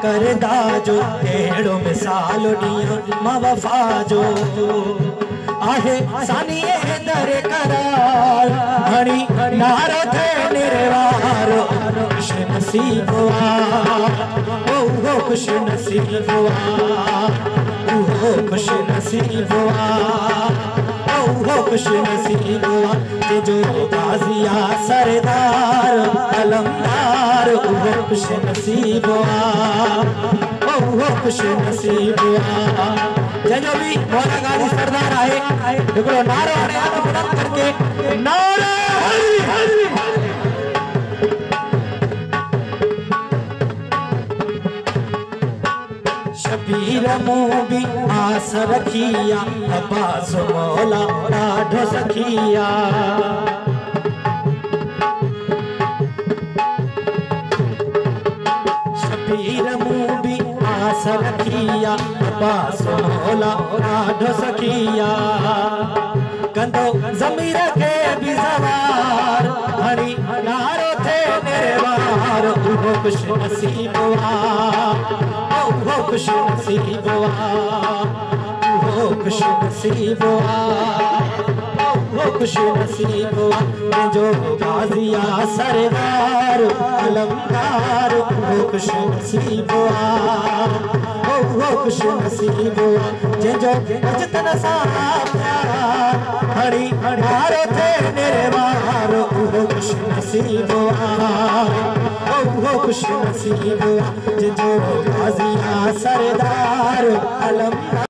करदा जो अहिड़ो मिसाल ॾींहुं मां वफ़ा जो आहे सानीअ दर करार हणी नारो थे निर्वारो खुश नसीब ओ खुश नसीब ओ खुश नसीब ओ खुश नसीब जो गाजिया सरदार अलमदार ओ खुश नसीब ओ खुश नसीब जो भी मौला गाजी सरदार आए हिकिड़ो नारो हाणे आदो बुलंद करके नारा हरी शबीर मूं भी आस रखिया अब्बास मौला ॾाढो सखिया शबीर मूं भी आस रखिया अब्बास मौला ॾाढो सखिया कंदो ज़मीर खे भी सवार हणी नारो थे निर्वार उहो खुश नसीब खुश नसीब खुश नसीब खुश नसीब जो गाजिया सरदार अलमदार खुश नसीब खुश नसीब जो अजतन सां हरी हारो थे निर्वार खुश नसीब खुश नसीब जो गाजिया सरदार अलम